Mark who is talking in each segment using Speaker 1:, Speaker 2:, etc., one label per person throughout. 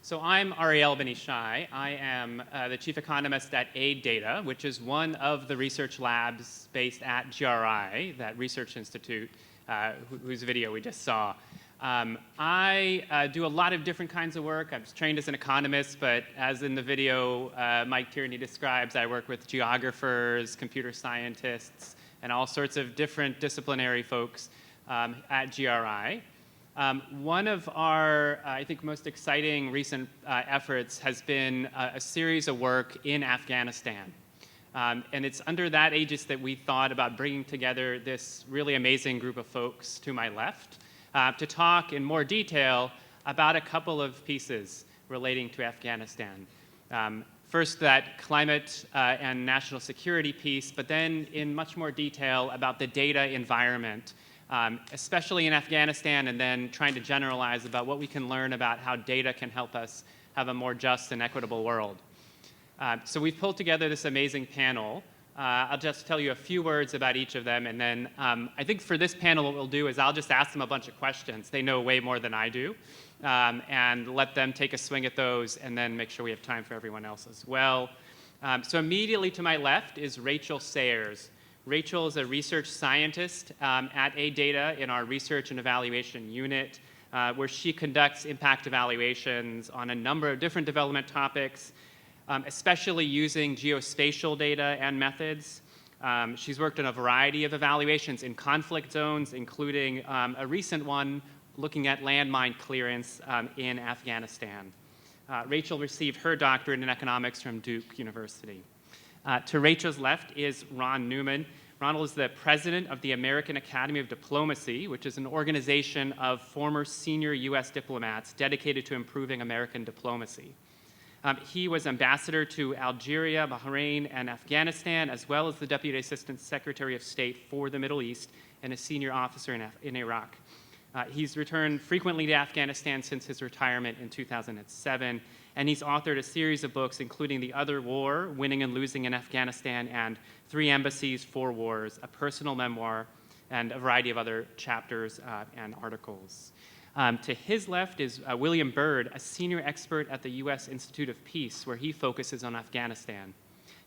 Speaker 1: So I'm Ariel BenYishay. I am the chief economist at AidData, which is one of the research labs based at GRI, that research institute whose video we just saw. I do a lot of different kinds of work. I'm trained as an economist, but as in the video Mike Tierney describes, I work with geographers, computer scientists, and all sorts of different disciplinary folks at GRI. One of our, I think, most exciting recent efforts has been a series of work in Afghanistan. And it's under that aegis that we thought about bringing together this really amazing group of folks to my left to talk in more detail about a couple of pieces relating to Afghanistan. First, that climate and national security piece, but then in much more detail about the data environment, especially in Afghanistan, and then trying to generalize about what we can learn about how data can help us have a more just and equitable world. So we've pulled together this amazing panel. I'll just tell you a few words about each of them, and then I think for this panel what we'll do is I'll just ask them a bunch of questions. They know way more than I do, and let them take a swing at those, and then make sure we have time for everyone else as well. So immediately to my left is Rachel Sayers. Rachel is a research scientist at AidData in our research and evaluation unit, where she conducts impact evaluations on a number of different development topics, especially using geospatial data and methods. She's worked on a variety of evaluations in conflict zones, including a recent one looking at landmine clearance in Afghanistan. Rachel received her doctorate in economics from Duke University. To Rachel's left is Ron Neumann. Ronald is the president of the American Academy of Diplomacy, which is an organization of former senior U.S. diplomats dedicated to improving American diplomacy. He was ambassador to Algeria, Bahrain, and Afghanistan, as well as the Deputy Assistant Secretary of State for the Middle East and a senior officer in Iraq. He's returned frequently to Afghanistan since his retirement in 2007, and he's authored a series of books, including The Other War, Winning and Losing in Afghanistan, and 3 Embassies, 4 Wars, a personal memoir, and a variety of other chapters and articles. To his left is William Byrd, a senior expert at the U.S. Institute of Peace, where he focuses on Afghanistan.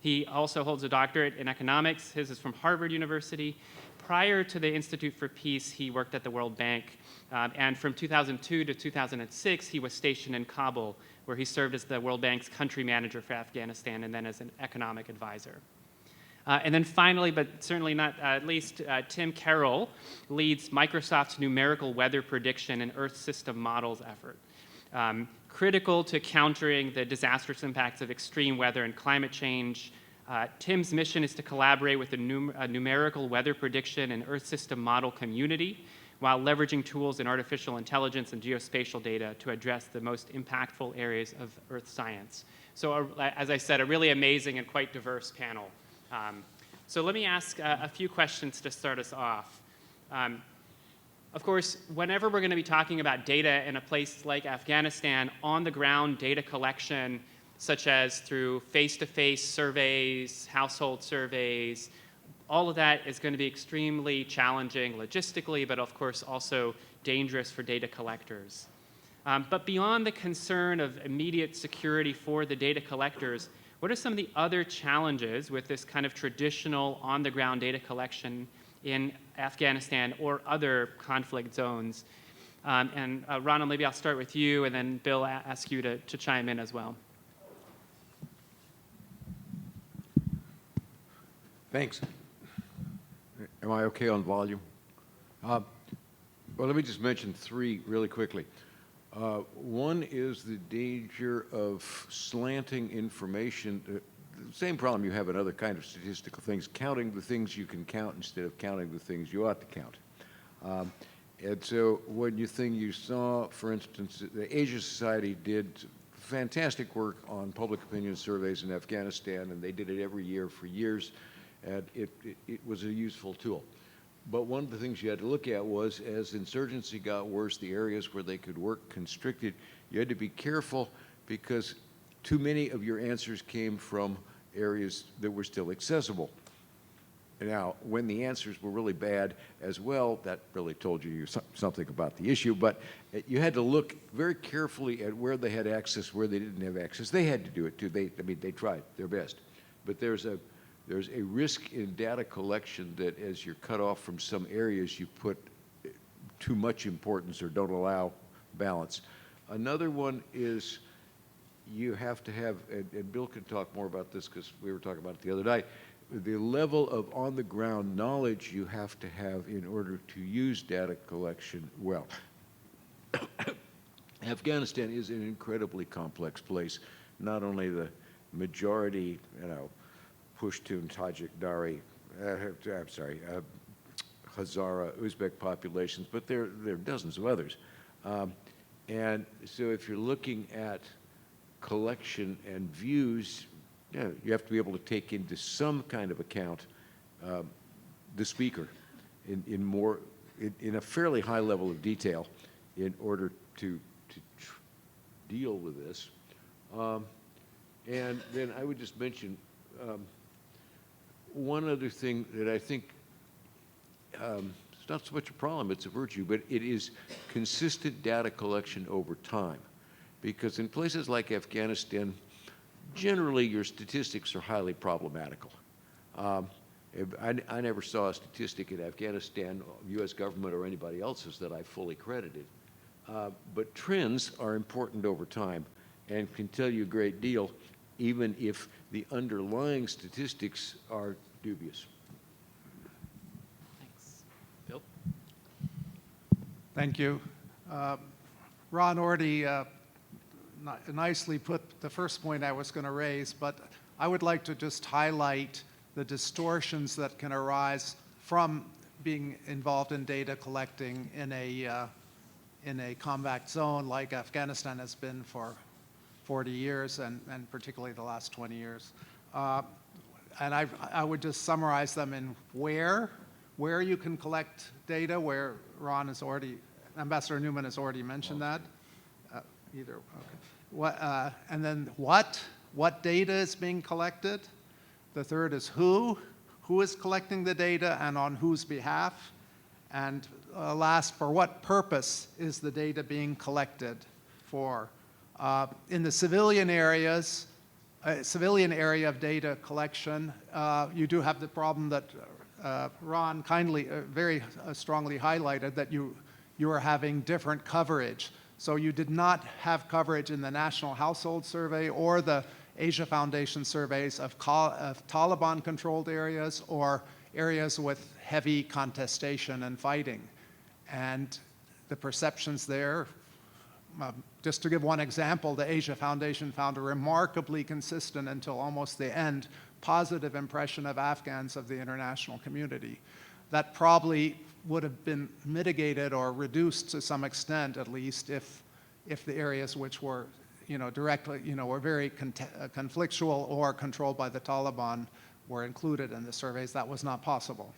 Speaker 1: He also holds a doctorate in economics. His is from Harvard University. Prior to the Institute for Peace, he worked at the World Bank. And from 2002 to 2006, he was stationed in Kabul, where he served as the World Bank's country manager for Afghanistan and then as an economic advisor. And then finally, but certainly not least, Tim Carroll leads Microsoft's numerical weather prediction and Earth system models effort. Critical to countering the disastrous impacts of extreme weather and climate change, Tim's mission is to collaborate with the numerical weather prediction and Earth system model community while leveraging tools in artificial intelligence and geospatial data to address the most impactful areas of Earth science. So as I said, a really amazing and quite diverse panel. So let me ask a few questions to start us off. Of course, whenever we're going to be talking about data in a place like Afghanistan, on-the-ground data collection, such as through face-to-face surveys, household surveys, all of that is going to be extremely challenging logistically, but of course also dangerous for data collectors. But beyond the concern of immediate security for the data collectors, what are some of the other challenges with this kind of traditional on-the-ground data collection in Afghanistan or other conflict zones? Ronald, maybe I'll start with you, and then Bill, ask you to chime in as well.
Speaker 2: Thanks. Am I okay on volume? Well, let me just mention 3 really quickly. One is the danger of slanting information, the same problem you have in other kind of statistical things, counting the things you can count instead of counting the things you ought to count. And so when you saw, for instance, the Asia Society did fantastic work on public opinion surveys in Afghanistan, and they did it every year for years, and it was a useful tool. But one of the things you had to look at was, as insurgency got worse, the areas where they could work constricted, you had to be careful because too many of your answers came from areas that were still accessible. Now, when the answers were really bad as well, that really told you something about the issue, but you had to look very carefully at where they had access, where they didn't have access. They had to do it too. They tried their best. But there's a risk in data collection that as you're cut off from some areas, you put too much importance or don't allow balance. Another one is you have to have, and Bill can talk more about this because we were talking about it the other night, the level of on-the-ground knowledge you have to have in order to use data collection well. Afghanistan is an incredibly complex place. Not only the majority, Pushtun, Tajik, Dari, Hazara, Uzbek populations, but there are dozens of others. And so if you're looking at collection and views, you have to be able to take into some kind of account the speaker in a fairly high level of detail in order to deal with this. And then I would just mention one other thing that I think it's not so much a problem, it's a virtue, but it is consistent data collection over time. Because in places like Afghanistan, generally your statistics are highly problematical. I never saw a statistic in Afghanistan, U.S. government or anybody else's, that I fully credited. But trends are important over time and can tell you a great deal, even if the underlying statistics are dubious.
Speaker 1: Thanks. Bill?
Speaker 3: Thank you. Ron already nicely put the first point I was going to raise, but I would like to just highlight the distortions that can arise from being involved in data collecting in a combat zone like Afghanistan has been for 40 years and particularly the last 20 years. And I would just summarize them in where you can collect data, where Ambassador Neumann has already mentioned that. Either, okay. And then what data is being collected? The third is who is collecting the data and on whose behalf? And last, for what purpose is the data being collected for? In the civilian area of data collection, you do have the problem that Ron kindly, very strongly highlighted, that you are having different coverage. So you did not have coverage in the National Household Survey or the Asia Foundation surveys of Taliban-controlled areas or areas with heavy contestation and fighting. And the perceptions there, just to give one example, the Asia Foundation found a remarkably consistent until almost the end positive impression of Afghans of the international community. That probably would have been mitigated or reduced to some extent, at least, if the areas which were, directly, were very conflictual or controlled by the Taliban were included in the surveys. That was not possible.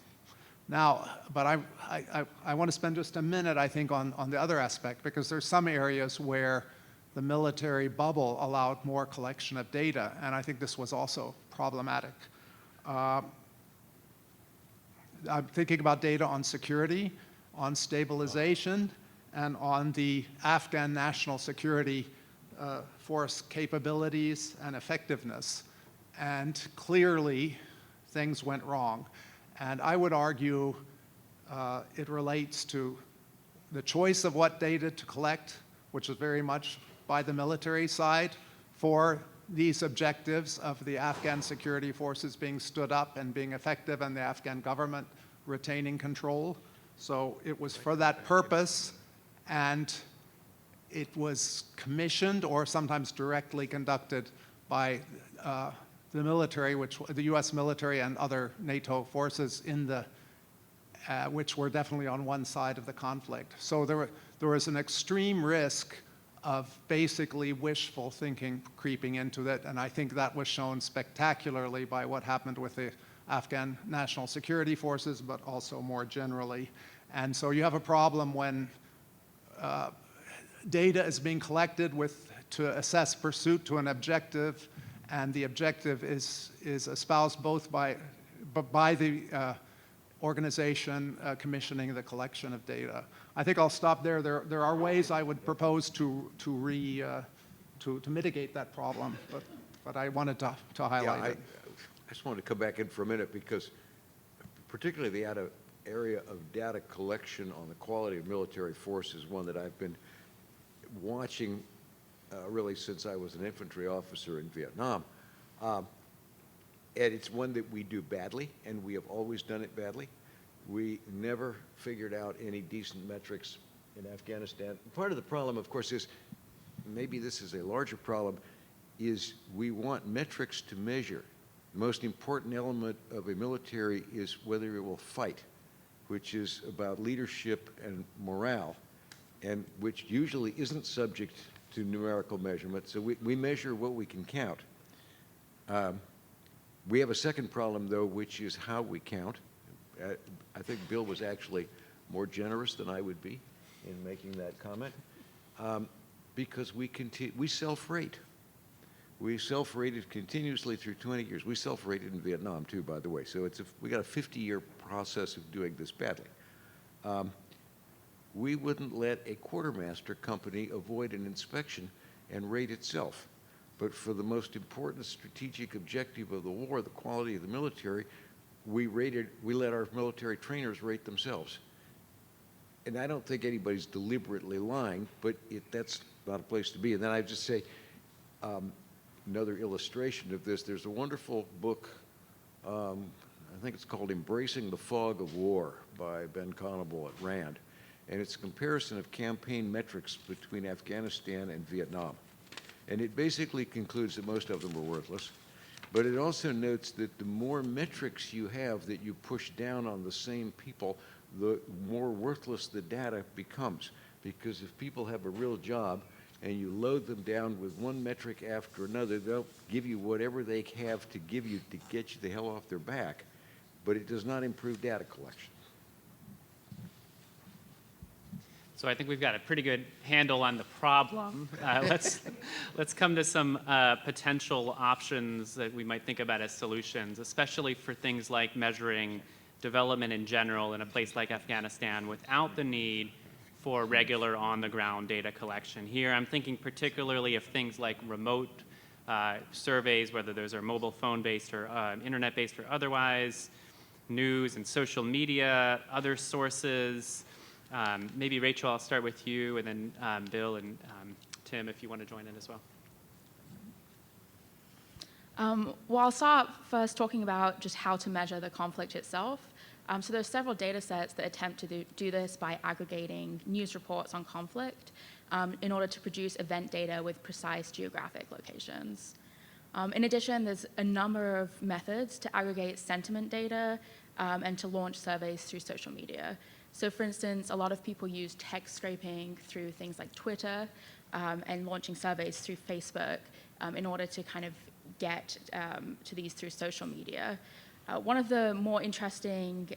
Speaker 3: Now, but I want to spend just a minute, I think, on the other aspect, because there's some areas where the military bubble allowed more collection of data, and I think this was also problematic. I'm thinking about data on security, on stabilization, and on the Afghan national security force capabilities and effectiveness. And clearly, things went wrong. And I would argue it relates to the choice of what data to collect, which is very much by the military side, for these objectives of the Afghan security forces being stood up and being effective and the Afghan government retaining control. So it was for that purpose, and it was commissioned or sometimes directly conducted by the military, the U.S. military and other NATO forces which were definitely on one side of the conflict. So there was an extreme risk of basically wishful thinking creeping into it, and I think that was shown spectacularly by what happened with the Afghan national security forces, but also more generally. And so you have a problem when data is being collected to assess pursuit to an objective, and the objective is espoused both by by the organization commissioning the collection of data. I think I'll stop there. There are ways I would propose to mitigate that problem, but I wanted to highlight it.
Speaker 2: I just wanted to come back in for a minute because particularly the area of data collection on the quality of military force is one that I've been watching really since I was an infantry officer in Vietnam. And it's one that we do badly, and we have always done it badly. We never figured out any decent metrics in Afghanistan. Part of the problem, of course, is, maybe this is a larger problem, is we want metrics to measure. The most important element of a military is whether it will fight, which is about leadership and morale, and which usually isn't subject to numerical measurement. So we measure what we can count. We have a second problem, though, which is how we count. I think Bill was actually more generous than I would be in making that comment, because we self-rate. We self-rated continuously through 20 years. We self-rated in Vietnam, too, by the way. So we got a 50-year process of doing this badly. We wouldn't let a quartermaster company avoid an inspection and rate itself. But for the most important strategic objective of the war, the quality of the military, we let our military trainers rate themselves. And I don't think anybody's deliberately lying, but that's not a place to be. And then I just say, another illustration of this, there's a wonderful book, I think it's called Embracing the Fog of War by Ben Conable at Rand. And it's a comparison of campaign metrics between Afghanistan and Vietnam. And it basically concludes that most of them were worthless. But it also notes that the more metrics you have that you push down on the same people, the more worthless the data becomes. Because if people have a real job and you load them down with one metric after another, they'll give you whatever they have to give you to get you the hell off their back. But it does not improve data collection.
Speaker 1: So I think we've got a pretty good handle on the problem. Let's come to some potential options that we might think about as solutions, especially for things like measuring development in general in a place like Afghanistan without the need for regular on-the-ground data collection. Here I'm thinking particularly of things like remote surveys, whether those are mobile phone-based or internet-based or otherwise, news and social media, other sources. Maybe Rachel, I'll start with you, and then Bill and Tim, if you want to join in as well.
Speaker 4: Well, I'll start first talking about just how to measure the conflict itself. So there's several data sets that attempt to do this by aggregating news reports on conflict in order to produce event data with precise geographic locations. In addition, there's a number of methods to aggregate sentiment data and to launch surveys through social media. So for instance, a lot of people use text scraping through things like Twitter and launching surveys through Facebook in order to kind of get to these through social media. One of the more interesting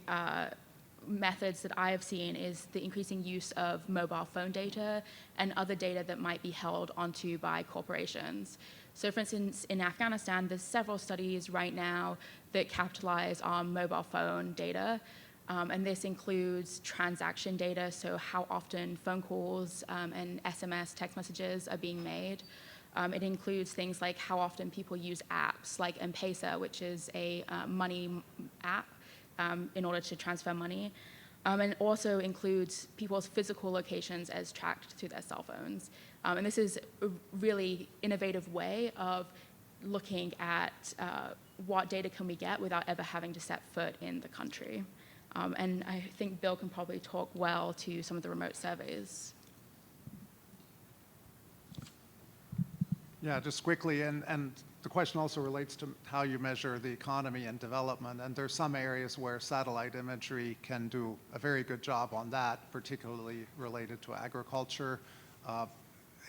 Speaker 4: methods that I have seen is the increasing use of mobile phone data and other data that might be held onto by corporations. So for instance, in Afghanistan, there's several studies right now that capitalize on mobile phone data. And this includes transaction data, so how often phone calls and SMS text messages are being made. It includes things like how often people use apps like M-Pesa, which is a money app in order to transfer money. And also includes people's physical locations as tracked through their cell phones. And this is a really innovative way of looking at what data can we get without ever having to set foot in the country. And I think Bill can probably talk well to some of the remote surveys.
Speaker 3: Yeah, just quickly, and the question also relates to how you measure the economy and development, and there's some areas where satellite imagery can do a very good job on that, particularly related to agriculture.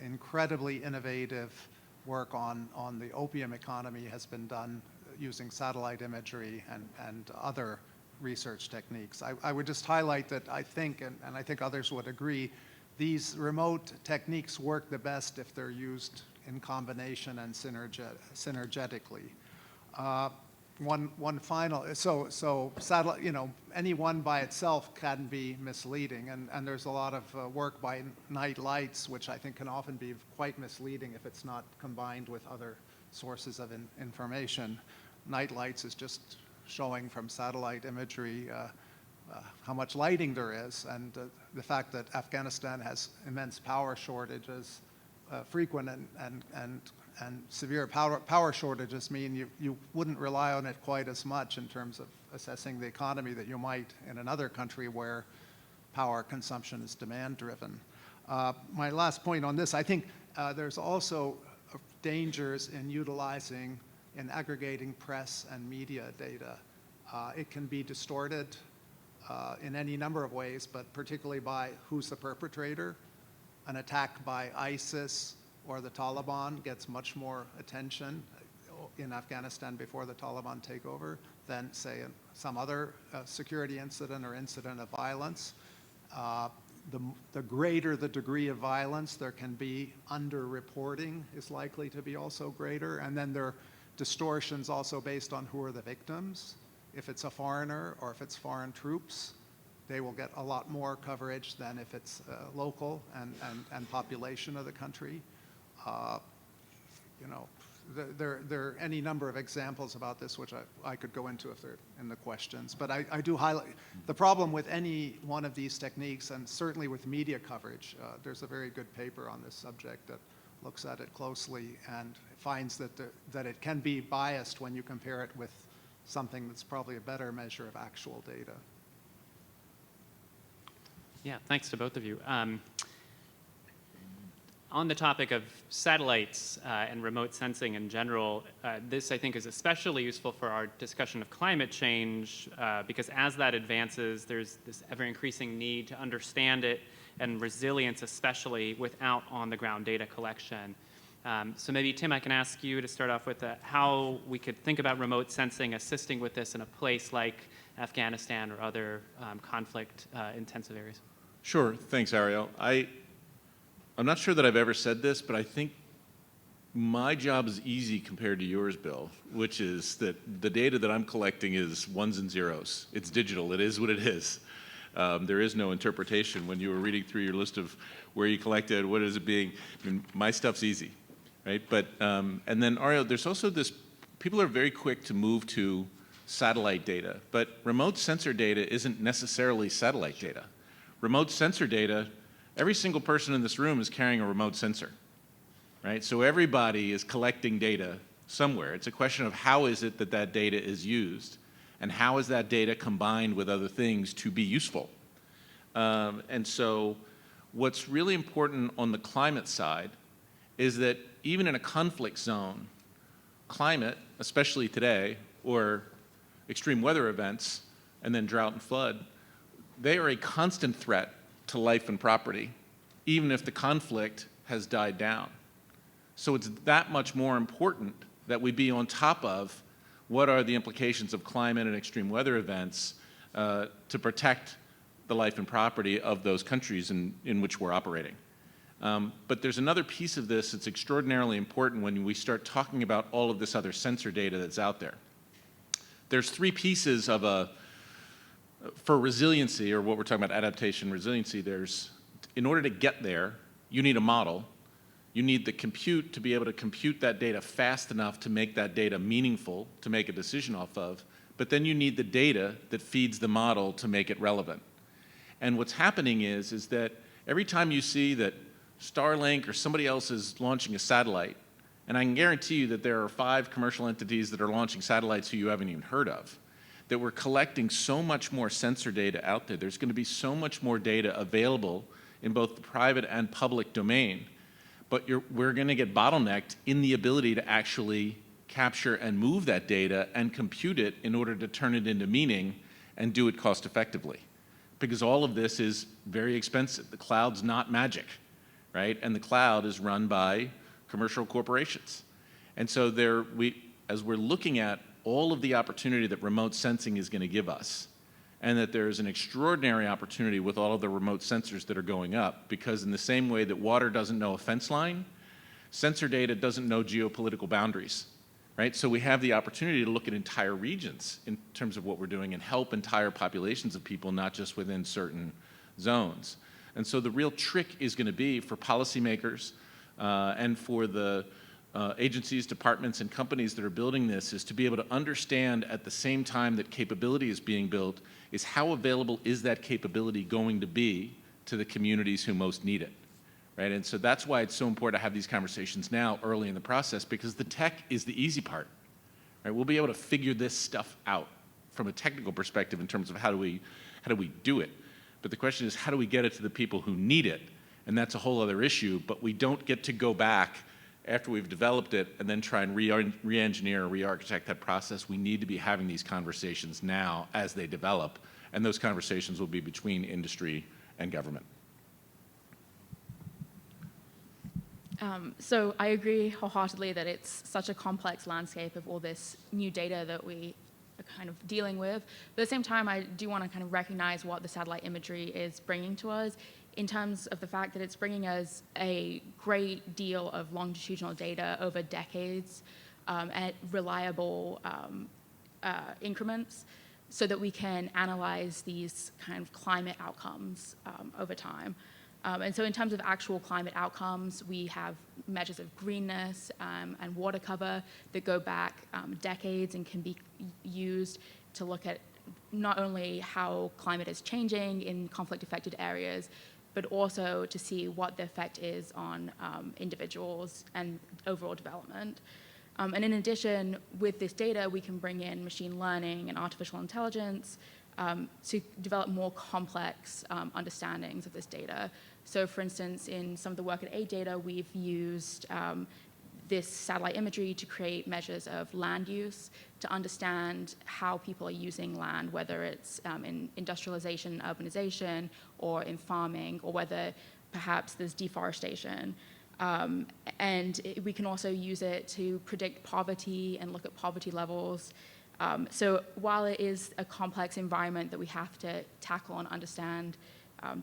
Speaker 3: Incredibly innovative work on the opium economy has been done using satellite imagery and other research techniques. I would just highlight that I think, and I think others would agree, these remote techniques work the best if they're used in combination and synergetically. one final, so satellite, any one by itself can be misleading, and there's a lot of work by night lights, which I think can often be quite misleading if it's not combined with other sources of information. Night lights is just showing from satellite imagery how much lighting there is, and the fact that Afghanistan has immense power shortages, frequent and severe power shortages mean you wouldn't rely on it quite as much in terms of assessing the economy that you might in another country where power consumption is demand-driven. My last point on this, I think there's also dangers in utilizing and aggregating press and media data. It can be distorted in any number of ways, but particularly by who's the perpetrator. An attack by ISIS or the Taliban gets much more attention in Afghanistan before the Taliban take over than, say, some other security incident or incident of violence. The greater the degree of violence there can be, under-reporting is likely to be also greater. And then there are distortions also based on who are the victims. If it's a foreigner or if it's foreign troops, they will get a lot more coverage than if it's local and population of the country. There are any number of examples about this which I could go into if they're in the questions. But I do highlight the problem with any one of these techniques, and certainly with media coverage. There's a very good paper on this subject that looks at it closely and finds that it can be biased when you compare it with something that's probably a better measure of actual data.
Speaker 1: Yeah, thanks to both of you. On the topic of satellites and remote sensing in general, this I think is especially useful for our discussion of climate change because as that advances, there's this ever-increasing need to understand it and resilience, especially without on-the-ground data collection. So maybe, Tim, I can ask you to start off with how we could think about remote sensing assisting with this in a place like Afghanistan or other conflict-intensive areas.
Speaker 5: Sure. Thanks, Ariel. I'm not sure that I've ever said this, but I think my job is easy compared to yours, Bill, which is that the data that I'm collecting is ones and zeros. It's digital. It is what it is. There is no interpretation. When you were reading through your list of where you collected, what is it being, I mean, my stuff's easy, right? But, and then, Ariel, there's also this, people are very quick to move to satellite data, but remote sensor data isn't necessarily satellite data. Remote sensor data, every single person in this room is carrying a remote sensor, right? So everybody is collecting data somewhere. It's a question of how is it that that data is used and how is that data combined with other things to be useful. And so what's really important on the climate side is that even in a conflict zone, climate, especially today, or extreme weather events, and then drought and flood, they are a constant threat to life and property, even if the conflict has died down. So it's that much more important that we be on top of what are the implications of climate and extreme weather events to protect the life and property of those countries in which we're operating. But there's another piece of this that's extraordinarily important when we start talking about all of this other sensor data that's out there. There's three pieces of for resiliency, or what we're talking about, adaptation, resiliency, in order to get there, you need a model. You need the compute to be able to compute that data fast enough to make that data meaningful, to make a decision off of, but then you need the data that feeds the model to make it relevant. And what's happening is that every time you see that Starlink or somebody else is launching a satellite, and I can guarantee you that there are 5 commercial entities that are launching satellites who you haven't even heard of, that we're collecting so much more sensor data out there. There's going to be so much more data available in both the private and public domain, but we're going to get bottlenecked in the ability to actually capture and move that data and compute it in order to turn it into meaning and do it cost effectively. Because all of this is very expensive. The cloud's not magic, right? And the cloud is run by commercial corporations. And so as we're looking at all of the opportunity that remote sensing is going to give us, and that there's an extraordinary opportunity with all of the remote sensors that are going up, because in the same way that water doesn't know a fence line, sensor data doesn't know geopolitical boundaries. right? So we have the opportunity to look at entire regions in terms of what we're doing and help entire populations of people, not just within certain zones. And so the real trick is going to be for policymakers and for the agencies, departments, and companies that are building this is to be able to understand at the same time that capability is being built is how available is that capability going to be to the communities who most need it, right? And so that's why it's so important to have these conversations now early in the process, because the tech is the easy part, right? We'll be able to figure this stuff out from a technical perspective in terms of how do we do it. But the question is, how do we get it to the people who need it? And that's a whole other issue, but we don't get to go back after we've developed it and then try and re-engineer or re-architect that process. We need to be having these conversations now as they develop, and those conversations will be between industry and government.
Speaker 4: So I agree wholeheartedly that it's such a complex landscape of all this new data that we are kind of dealing with. But at the same time, I do want to kind of recognize what the satellite imagery is bringing to us in terms of the fact that it's bringing us a great deal of longitudinal data over decades at reliable increments so that we can analyze these kind of climate outcomes over time. And so in terms of actual climate outcomes, we have measures of greenness and water cover that go back decades and can be used to look at not only how climate is changing in conflict-affected areas, but also to see what the effect is on individuals and overall development. And in addition, with this data, we can bring in machine learning and artificial intelligence to develop more complex understandings of this data. So for instance, in some of the work at AidData, we've used this satellite imagery to create measures of land use, to understand how people are using land, whether it's in industrialization, urbanization, or in farming, or whether perhaps there's deforestation. And we can also use it to predict poverty and look at poverty levels. So while it is a complex environment that we have to tackle and understand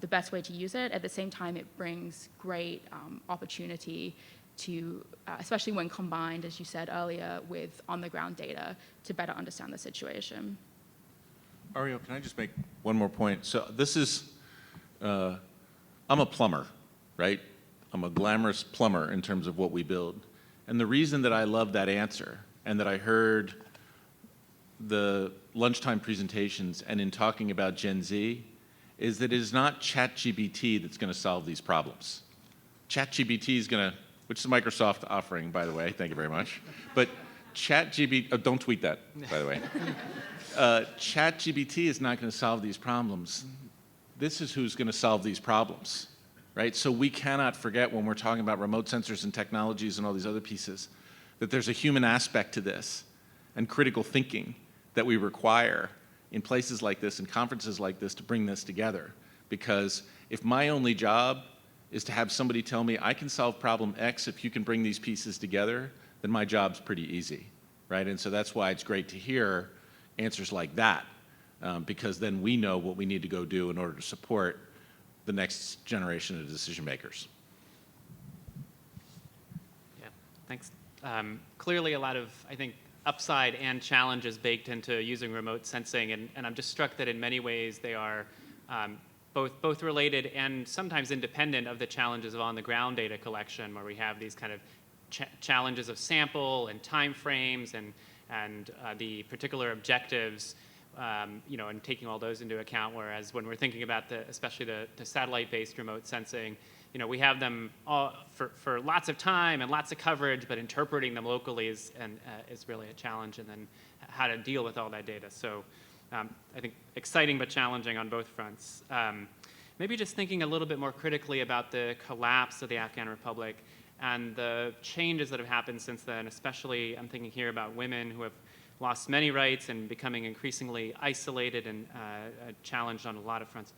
Speaker 4: the best way to use it, at the same time it brings great opportunity to, especially when combined, as you said earlier, with on-the-ground data to better understand the situation.
Speaker 5: Ariel, can I just make one more point? So this is, I'm a plumber, right? I'm a glamorous plumber in terms of what we build. And the reason that I love that answer and that I heard the lunchtime presentations and in talking about Gen Z is that it is not ChatGPT that's going to solve these problems. ChatGPT is going to, which is a Microsoft offering, by the way, thank you very much. But ChatGPT, don't tweet that, by the way. ChatGPT is not going to solve these problems. This is who's going to solve these problems, right? So we cannot forget when we're talking about remote sensors and technologies and all these other pieces, that there's a human aspect to this and critical thinking that we require in places like this and conferences like this to bring this together. Because if my only job is to have somebody tell me I can solve problem X if you can bring these pieces together, then my job's pretty easy, right? And so that's why it's great to hear answers like that, because then we know what we need to go do in order to support the next generation of decision makers.
Speaker 1: Yeah, thanks. Clearly a lot of, I think, upside and challenges baked into using remote sensing, and I'm just struck that in many ways they are both related and sometimes independent of the challenges of on-the-ground data collection, where we have these kind of challenges of sample and time frames and the particular objectives, you know, and taking all those into account. Whereas when we're thinking about especially the satellite-based remote sensing, you know, we have them all for lots of time and lots of coverage, but interpreting them locally is really a challenge, and then how to deal with all that data. So I think exciting but challenging on both fronts. Maybe just thinking a little bit more critically about the collapse of the Afghan Republic and the changes that have happened since then, especially I'm thinking here about women who have lost many rights and becoming increasingly isolated and challenged on a lot of fronts.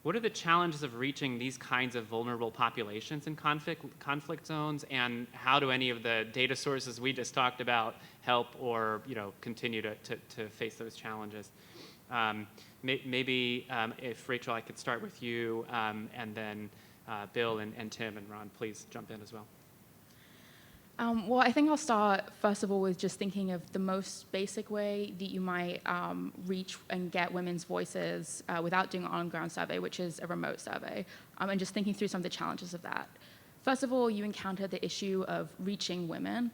Speaker 1: What are the challenges of reaching these kinds of vulnerable populations in conflict zones, and how do any of the data sources we just talked about help or, you know, continue to face those challenges? Maybe if Rachel, I could start with you, and then Bill and Tim and Ron, please jump in as well.
Speaker 4: Well, I think I'll start, first of all, with just thinking of the most basic way that you might reach and get women's voices without doing an on-ground survey, which is a remote survey, and just thinking through some of the challenges of that. First of all, you encounter the issue of reaching women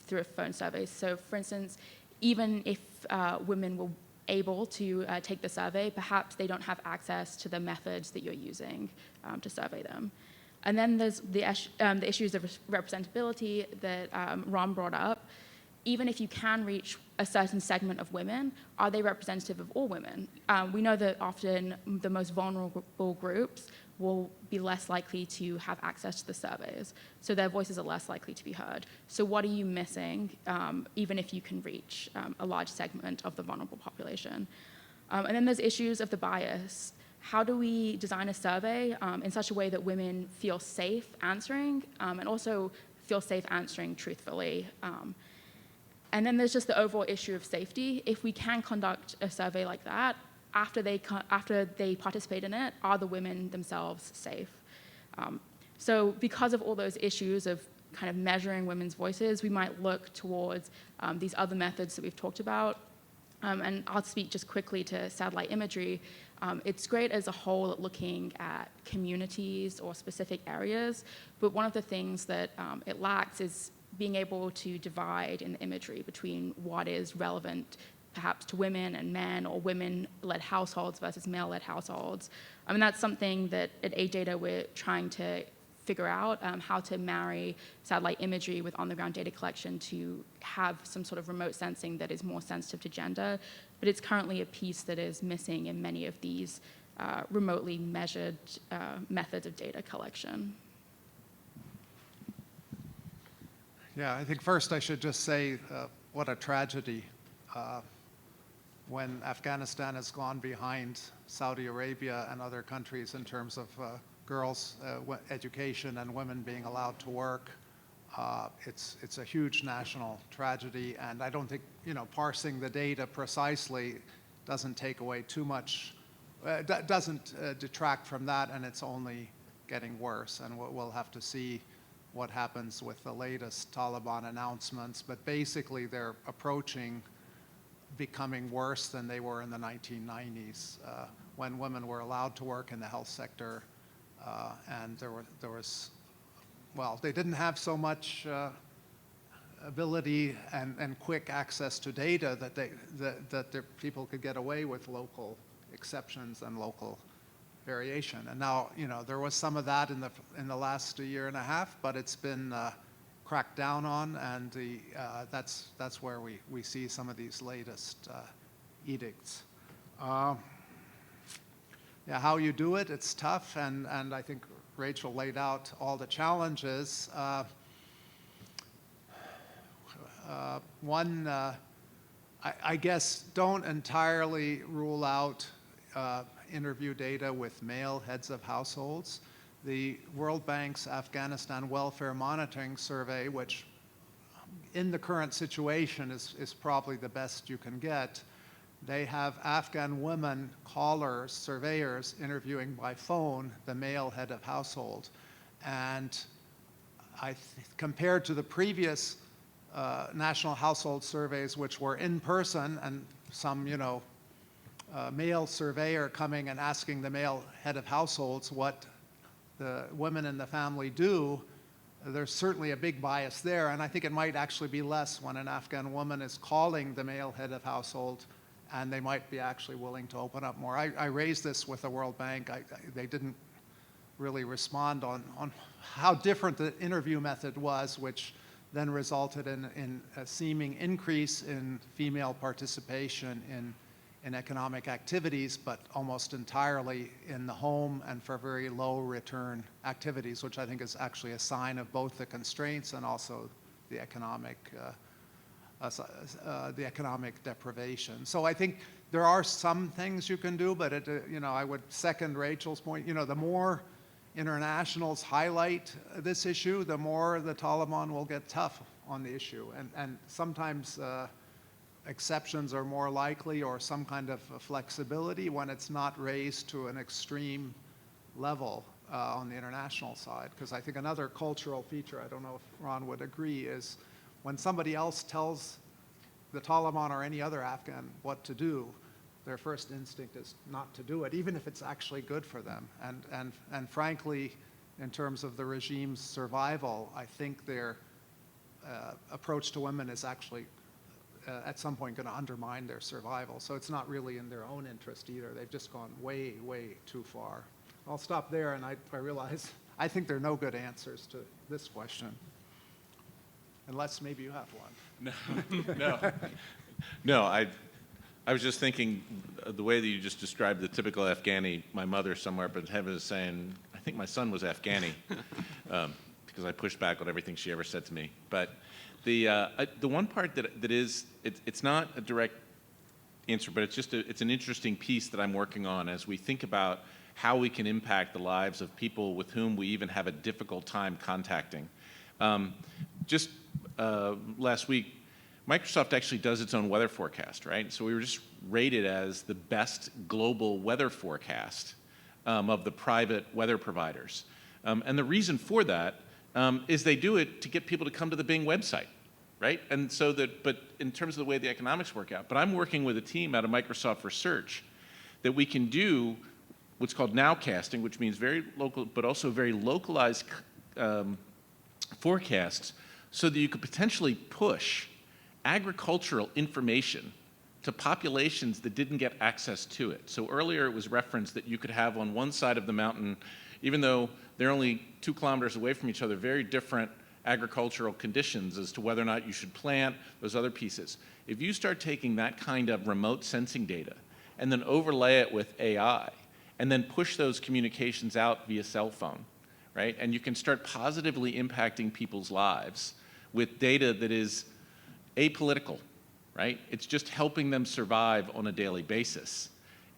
Speaker 4: through a phone survey. So, for instance, even if women were able to take the survey, perhaps they don't have access to the methods that you're using to survey them. And then there's the issues of representability that Ron brought up. Even if you can reach a certain segment of women, are they representative of all women? We know that often the most vulnerable groups will be less likely to have access to the surveys, so their voices are less likely to be heard. So what are you missing, even if you can reach a large segment of the vulnerable population? And then there's issues of the bias. How do we design a survey in such a way that women feel safe answering and also feel safe answering truthfully? And then there's just the overall issue of safety. If we can conduct a survey like that, after they participate in it, are the women themselves safe? So because of all those issues of kind of measuring women's voices, we might look towards these other methods that we've talked about. And I'll speak just quickly to satellite imagery. It's great as a whole at looking at communities or specific areas, but one of the things that it lacks is being able to divide in the imagery between what is relevant perhaps to women and men, or women-led households versus male-led households. I mean, that's something that at AidData we're trying to figure out, how to marry satellite imagery with on-the-ground data collection to have some sort of remote sensing that is more sensitive to gender. But it's currently a piece that is missing in many of these remotely measured methods of data collection.
Speaker 3: Yeah, I think first I should just say what a tragedy when Afghanistan has gone behind Saudi Arabia and other countries in terms of girls' education and women being allowed to work. It's a huge national tragedy, and I don't think, parsing the data precisely doesn't take away too much, doesn't detract from that, and it's only getting worse. And we'll have to see what happens with the latest Taliban announcements, but basically they're approaching becoming worse than they were in the 1990s when women were allowed to work in the health sector, and there was, well, they didn't have so much ability and quick access to data that people could get away with local exceptions and local variation. And now, there was some of that in the last year and a half, but it's been cracked down on, and that's where we see some of these latest edicts. Yeah, how you do it, it's tough, and I think Rachel laid out all the challenges. One, I guess, don't entirely rule out interview data with male heads of households. The World Bank's Afghanistan Welfare Monitoring Survey, which in the current situation is probably the best you can get, they have Afghan women callers, surveyors, interviewing by phone the male head of household. And compared to the previous national household surveys, which were in person, and some, male surveyor coming and asking the male head of households what the women in the family do, there's certainly a big bias there, and I think it might actually be less when an Afghan woman is calling the male head of household, and they might be actually willing to open up more. I raised this with the World Bank. They didn't really respond on how different the interview method was, which then resulted in a seeming increase in female participation in economic activities, but almost entirely in the home and for very low return activities, which I think is actually a sign of both the constraints and also the economic deprivation. So I think there are some things you can do, but I would second Rachel's point. The more internationals highlight this issue, the more the Taliban will get tough on the issue, and sometimes exceptions are more likely, or some kind of flexibility when it's not raised to an extreme level on the international side. Because I think another cultural feature, I don't know if Ron would agree, is when somebody else tells the Taliban or any other Afghan what to do, their first instinct is not to do it, even if it's actually good for them. And frankly, in terms of the regime's survival, I think their approach to women is actually at some point going to undermine their survival. So it's not really in their own interest either. They've just gone way, way too far. I'll stop there, and I realize I think there are no good answers to this question, unless maybe you have one.
Speaker 5: No, I was just thinking the way that you just described the typical Afghani, my mother somewhere up in heaven is saying, I think my son was Afghani, because I pushed back on everything she ever said to me. But the one part that is, it's not a direct answer, but it's an interesting piece that I'm working on as we think about how we can impact the lives of people with whom we even have a difficult time contacting. Just last week, Microsoft actually does its own weather forecast, right? So we were just rated as the best global weather forecast of the private weather providers. And the reason for that is they do it to get people to come to the Bing website, right? And so but in terms of the way the economics work out, but I'm working with a team out of Microsoft Research that we can do what's called nowcasting, which means very local, but also very localized forecasts, so that you could potentially push agricultural information to populations that didn't get access to it. So earlier it was referenced that you could have on one side of the mountain, even though they're only 2 kilometers away from each other, very different agricultural conditions as to whether or not you should plant those other pieces. If you start taking that kind of remote sensing data and then overlay it with AI and then push those communications out via cell phone, right? And you can start positively impacting people's lives with data that is apolitical, right? It's just helping them survive on a daily basis.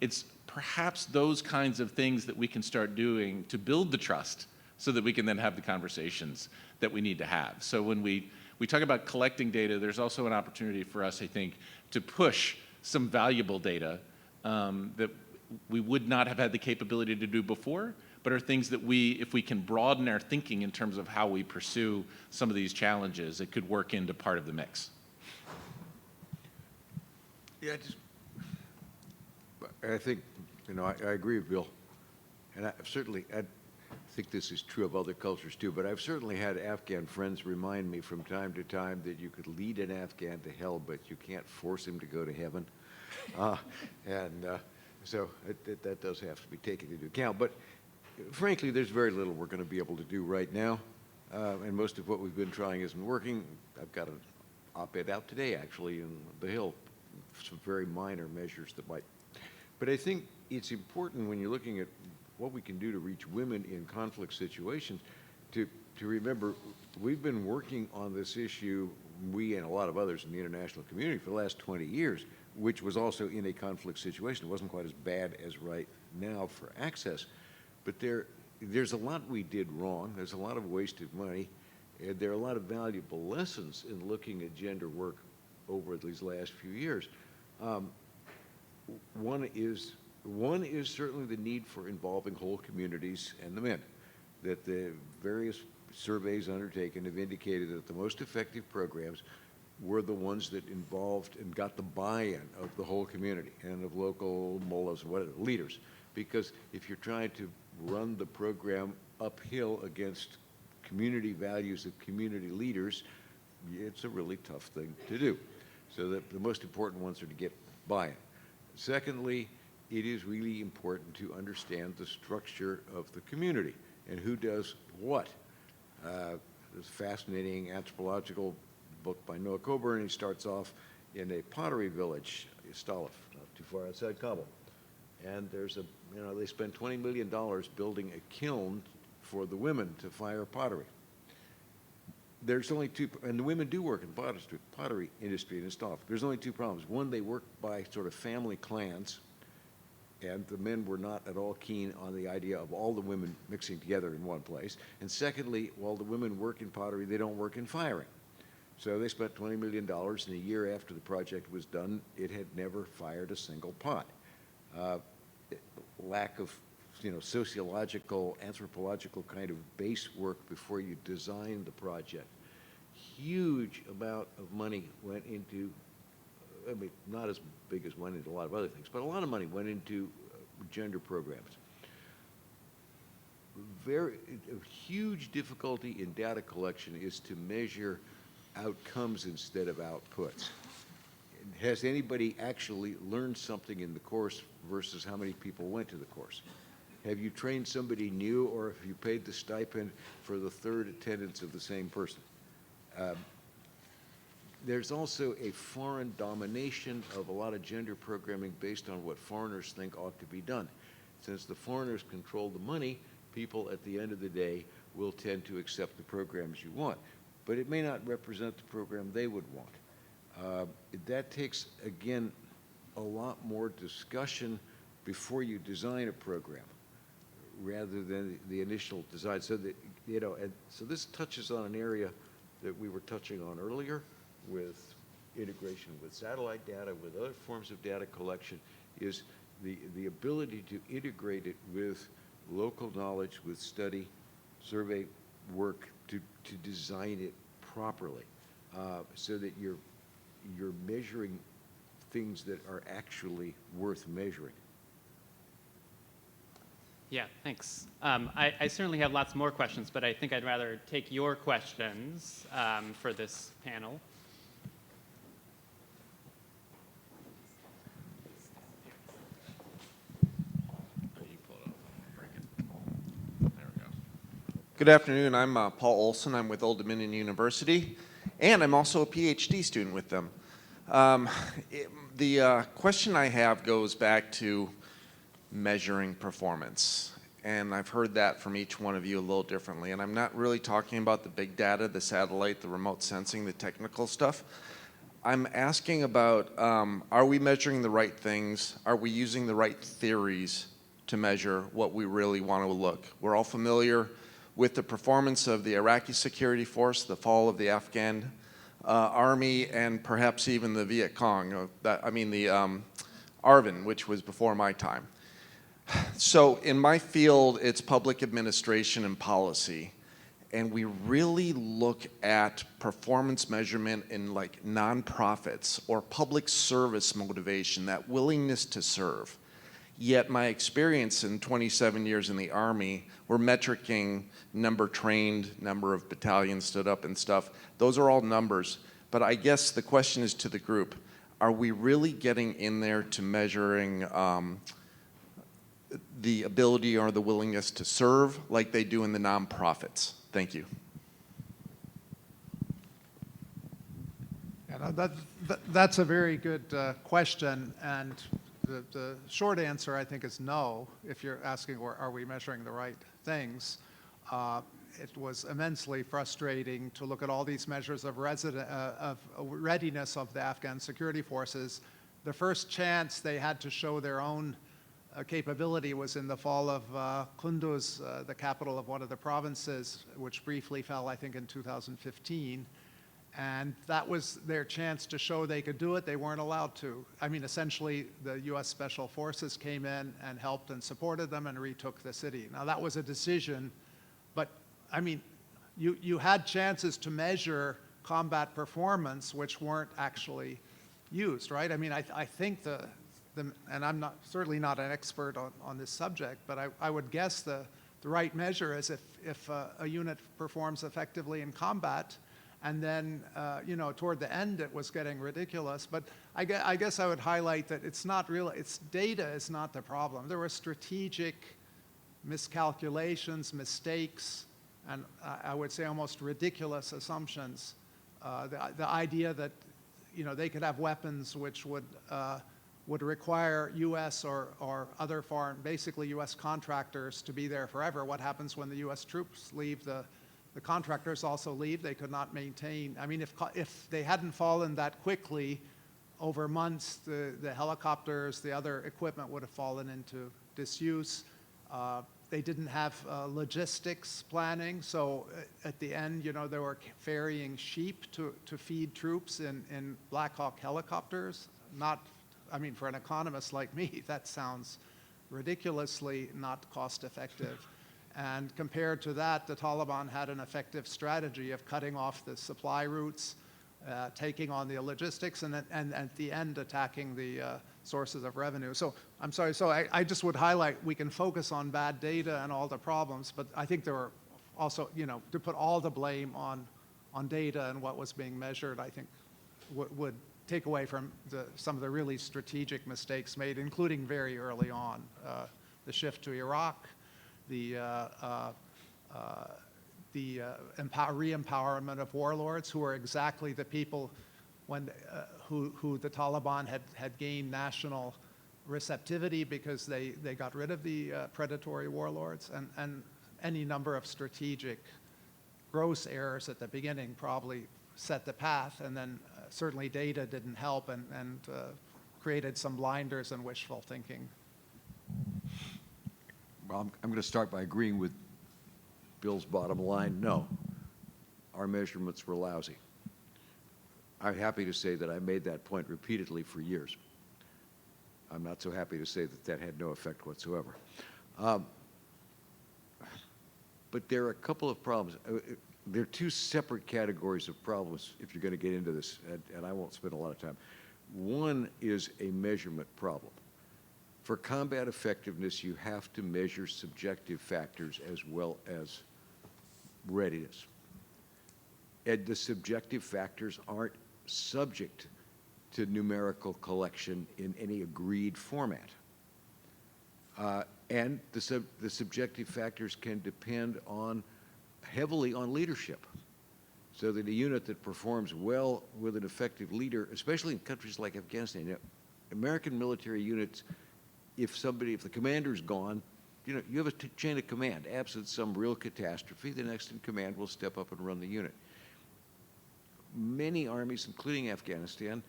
Speaker 5: It's perhaps those kinds of things that we can start doing to build the trust so that we can then have the conversations that we need to have. So when we talk about collecting data, there's also an opportunity for us, I think, to push some valuable data that we would not have had the capability to do before, but are things that if we can broaden our thinking in terms of how we pursue some of these challenges, it could work into part of the mix.
Speaker 2: Yeah, I think, I agree with Bill. And I think this is true of other cultures too, but I've certainly had Afghan friends remind me from time to time that you could lead an Afghan to hell, but you can't force him to go to heaven. So that does have to be taken into account. But frankly, there's very little we're going to be able to do right now. And most of what we've been trying isn't working. I've got an op-ed out today, actually, in the Hill, some very minor measures that might. But I think it's important when you're looking at what we can do to reach women in conflict situations to remember we've been working on this issue, we and a lot of others in the international community, for the last 20 years, which was also in a conflict situation. It wasn't quite as bad as right now for access, but there's a lot we did wrong. There's a lot of wasted money, and there are a lot of valuable lessons in looking at gender work over these last few years. One is certainly the need for involving whole communities and the men. That the various surveys undertaken have indicated that the most effective programs were the ones that involved and got the buy-in of the whole community and of local mullahs, whatever, leaders. Because if you're trying to run the program uphill against community values of community leaders, it's a really tough thing to do. So the most important ones are to get buy-in. Secondly, it is really important to understand the structure of the community and who does what. There's a fascinating anthropological book by Noah Coburn. He starts off in a pottery village, Stalif, not too far outside Kabul. And there's they spend $20 million building a kiln for the women to fire pottery. There's only two, and the women do work in the pottery industry in Stalif. There's only 2 problems. One, they work by sort of family clans, and the men were not at all keen on the idea of all the women mixing together in one place. And secondly, while the women work in pottery, they don't work in firing. So they spent $20 million, and a year after the project was done, it had never fired a single pot. Lack of sociological, anthropological kind of base work before you design the project. Huge amount of money went into, I mean, not as big as went into a lot of other things, but a lot of money went into gender programs. A huge difficulty in data collection is to measure outcomes instead of outputs. Has anybody actually learned something in the course versus how many people went to the course? Have you trained somebody new, or have you paid the stipend for the third attendance of the same person? There's also a foreign domination of a lot of gender programming based on what foreigners think ought to be done. Since the foreigners control the money, people at the end of the day will tend to accept the programs you want. But it may not represent the program they would want. That takes, again, a lot more discussion before you design a program rather than the initial design. So that, and so this touches on an area that we were touching on earlier with integration with satellite data, with other forms of data collection, is the ability to integrate it with local knowledge, with study, survey work, to design it properly, so that you're measuring things that are actually worth measuring.
Speaker 1: Yeah, thanks. I certainly have lots more questions, but I think I'd rather take your questions for this panel.
Speaker 6: Good afternoon. I'm Paul Olson. I'm with Old Dominion University, and I'm also a PhD student with them. The question I have goes back to measuring performance, and I've heard that from each one of you a little differently, and I'm not really talking about the big data, the satellite, the remote sensing, the technical stuff. I'm asking about, are we measuring the right things? Are we using the right theories to measure what we really want to look? We're all familiar with the performance of the Iraqi security force, the fall of the Afghan army, and perhaps even the Viet Cong, the ARVN, which was before my time. So in my field, it's public administration and policy, and we really look at performance measurement in like nonprofits or public service motivation, that willingness to serve. Yet my experience in 27 years in the Army, we're metricing number trained, number of battalions stood up and stuff. Those are all numbers. But I guess the question is to the group, are we really getting in there to measuring the ability or the willingness to serve like they do in the nonprofits? Thank you.
Speaker 3: Yeah, no, that's a very good question, and the short answer, I think, is no. If you're asking, are we measuring the right things? It was immensely frustrating to look at all these measures of readiness of the Afghan security forces. The first chance they had to show their own capability was in the fall of Kunduz, the capital of one of the provinces, which briefly fell, I think, in 2015. And that was their chance to show they could do it. They weren't allowed to. I mean, essentially, the U.S. Special Forces came in and helped and supported them and retook the city. Now, that was a decision, but, I mean, you had chances to measure combat performance which weren't actually used, right? I mean, I think and I'm certainly not an expert on this subject, but I would guess the right measure is if a unit performs effectively in combat, and then, toward the end, it was getting ridiculous. But I guess I would highlight that it's not really, data is not the problem. There were strategic miscalculations, mistakes, and I would say almost ridiculous assumptions. The idea that, they could have weapons which would require U.S. or other foreign, basically U.S. contractors to be there forever. What happens when the U.S. troops leave? The contractors also leave. They could not maintain. I mean, if they hadn't fallen that quickly, over months, the helicopters, the other equipment would have fallen into disuse. They didn't have logistics planning, so at the end, they were ferrying sheep to feed troops in Black Hawk helicopters. For an economist like me, that sounds ridiculously not cost effective. And compared to that, the Taliban had an effective strategy of cutting off the supply routes, taking on the logistics, and at the end attacking the sources of revenue. So I'm sorry, so I just would highlight, we can focus on bad data and all the problems, but I think there were also, to put all the blame on data and what was being measured, I think would take away from some of the really strategic mistakes made, including very early on. The shift to Iraq, the re-empowerment of warlords, who are exactly the people who the Taliban had gained national receptivity because they got rid of the predatory warlords, and any number of strategic gross errors at the beginning probably set the path, and then certainly data didn't help and created some blinders and wishful thinking.
Speaker 2: Well, I'm going to start by agreeing with Bill's bottom line. No, our measurements were lousy. I'm happy to say that I made that point repeatedly for years. I'm not so happy to say that that had no effect whatsoever. But there are a couple of problems. There are two separate categories of problems if you're going to get into this, and I won't spend a lot of time. One is a measurement problem. For combat effectiveness, you have to measure subjective factors as well as readiness. And the subjective factors aren't subject to numerical collection in any agreed format. And the subjective factors can depend heavily on leadership. So that a unit that performs well with an effective leader, especially in countries like Afghanistan, American military units, if the commander's gone, you have a chain of command. Absent some real catastrophe, the next in command will step up and run the unit. Many armies, including Afghanistan,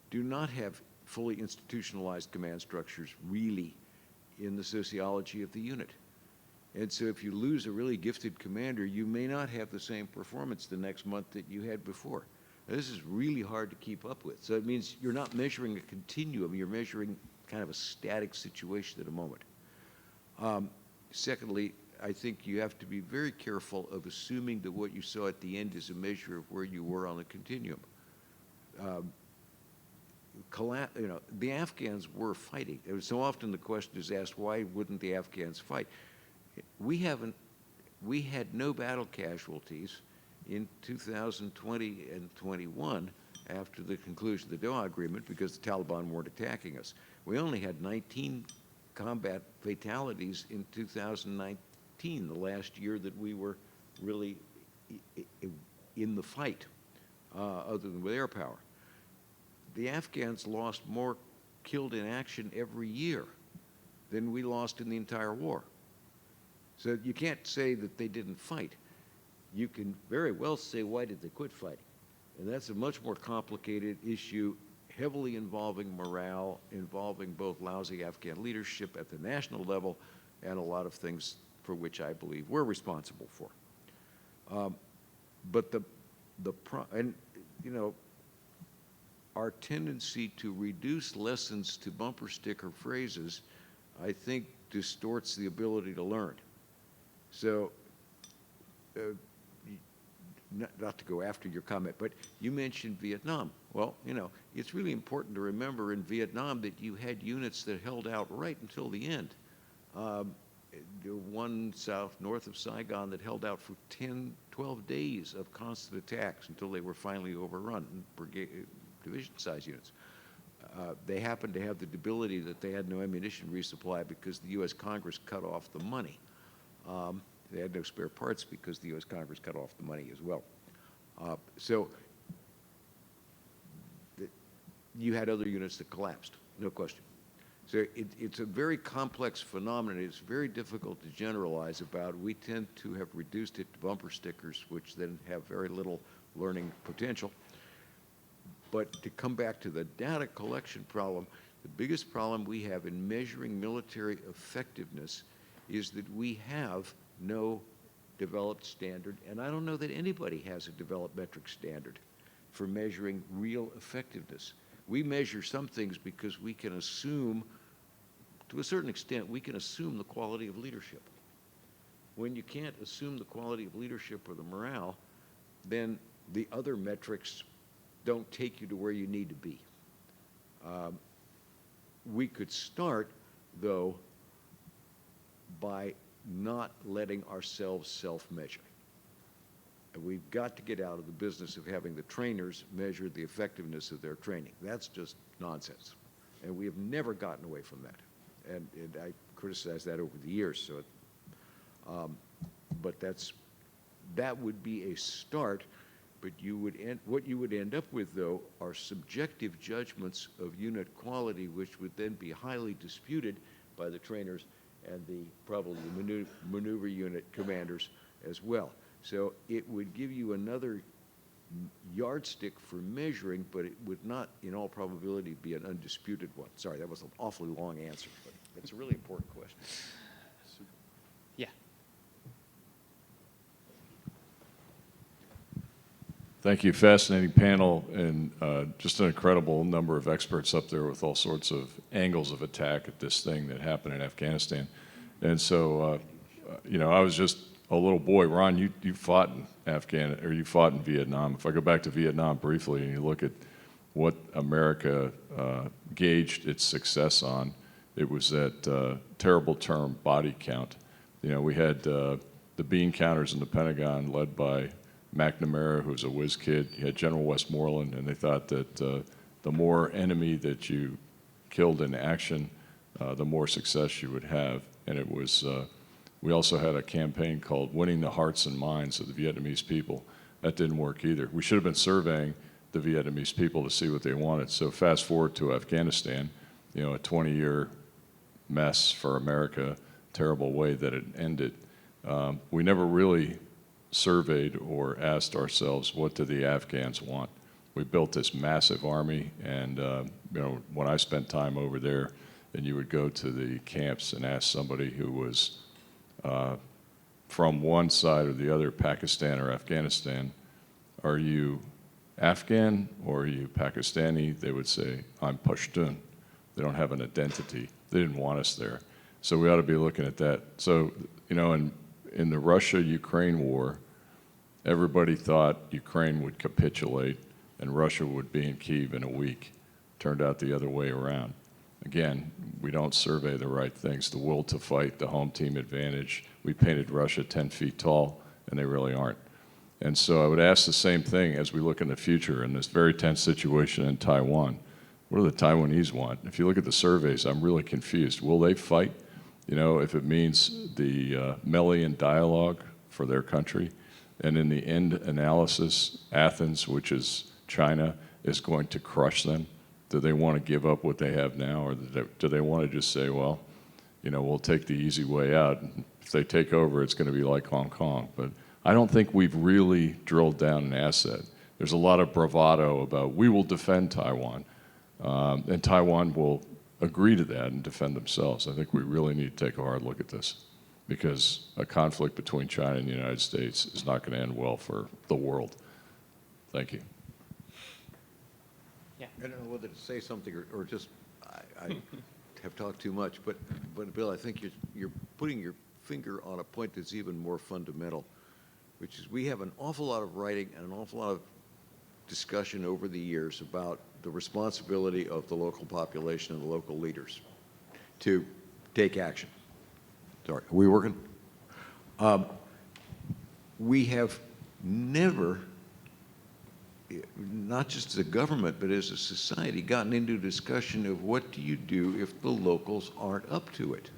Speaker 2: do not have fully institutionalized command structures really in the sociology of the unit. And so if you lose a really gifted commander, you may not have the same performance the next month that you had before. Now, this is really hard to keep up with. So it means you're not measuring a continuum, you're measuring kind of a static situation at a moment. Secondly, I think you have to be very careful of assuming that what you saw at the end is a measure of where you were on the continuum. The Afghans were fighting. So often the question is asked, why wouldn't the Afghans fight? We had no battle casualties in 2020 and 21 after the conclusion of the Doha Agreement because the Taliban weren't attacking us. We only had 19 combat fatalities in 2019, the last year that we were really in the fight, other than with air power. The Afghans lost more killed in action every year than we lost in the entire war. So you can't say that they didn't fight. You can very well say, why did they quit fighting? And that's a much more complicated issue, heavily involving morale, involving both lousy Afghan leadership at the national level and a lot of things for which I believe we're responsible for. But our tendency to reduce lessons to bumper sticker phrases, I think, distorts the ability to learn. So, not to go after your comment, but you mentioned Vietnam. Well, it's really important to remember in Vietnam that you had units that held out right until the end. One north of Saigon that held out for 10, 12 days of constant attacks until they were finally overrun, division-size units. They happened to have the debility that they had no ammunition resupply because the U.S. Congress cut off the money. They had no spare parts because the U.S. Congress cut off the money as well. You had other units that collapsed, no question. So it's a very complex phenomenon. It's very difficult to generalize about. We tend to have reduced it to bumper stickers, which then have very little learning potential. But to come back to the data collection problem, the biggest problem we have in measuring military effectiveness is that we have no developed standard, and I don't know that anybody has a developed metric standard for measuring real effectiveness. We measure some things because we can assume to a certain extent, we can assume the quality of leadership. When you can't assume the quality of leadership or the morale, then the other metrics don't take you to where you need to be. We could start, though, by not letting ourselves self-measure. And we've got to get out of the business of having the trainers measure the effectiveness of their training. That's just nonsense. And we have never gotten away from that. And I criticized that over the years. So, but that would be a start. But what you would end up with, though, are subjective judgments of unit quality, which would then be highly disputed by the trainers and probably the maneuver unit commanders as well. So it would give you another yardstick for measuring, but it would not, in all probability, be an undisputed one. Sorry, that was an awfully long answer, but it's a really important question.
Speaker 1: Yeah.
Speaker 7: Thank you. Fascinating panel, and just an incredible number of experts up there with all sorts of angles of attack at this thing that happened in Afghanistan. And so, you know, I was just a little boy. Ron, you fought in you fought in Vietnam. If I go back to Vietnam briefly and you look at what America gauged its success on, it was that terrible term body count. You know, we had the bean counters in the Pentagon led by McNamara, who was a whiz kid. You had General Westmoreland, and they thought that the more enemy that you killed in action, the more success you would have. And it was, we also had a campaign called Winning the Hearts and Minds of the Vietnamese People. That didn't work either. We should have been surveying the Vietnamese people to see what they wanted. So fast forward to Afghanistan, you know, a 20-year mess for America, terrible way that it ended. We never really surveyed or asked ourselves, what do the Afghans want? We built this massive army, and you know, when I spent time over there, and you would go to the camps and ask somebody who was from one side or the other, Pakistan or Afghanistan, are you Afghan or are you Pakistani? They would say, I'm Pashtun. They don't have an identity. They didn't want us there. So we ought to be looking at that. So, you know, in the Russia-Ukraine war, everybody thought Ukraine would capitulate and Russia would be in Kyiv in a week. Turned out the other way around. Again, we don't survey the right things. The will to fight, the home team advantage. We painted Russia 10 feet tall, and they really aren't. And so I would ask the same thing as we look in the future in this very tense situation in Taiwan. What do the Taiwanese want? If you look at the surveys, I'm really confused. Will they fight? You know, if it means the Melian dialogue for their country, and in the end analysis, Athens, which is China, is going to crush them. Do they want to give up what they have now, or do they want to just say, well, you know, we'll take the easy way out. If they take over, it's going to be like Hong Kong. But I don't think we've really drilled down an asset. There's a lot of bravado about, we will defend Taiwan, and Taiwan will agree to that and defend themselves. I think we really need to take a hard look at this, because a conflict between China and the United States is not going to end well for the world. Thank you.
Speaker 1: Yeah.
Speaker 2: I don't know whether to say something or just, I have talked too much, but Bill, I think you're putting your finger on a point that's even more fundamental, which is we have an awful lot of writing and an awful lot of discussion over the years about the responsibility of the local population and the local leaders to take action. Sorry, are we working? We have never, not just as a government, but as a society, gotten into a discussion of what do you do if the locals aren't up to it.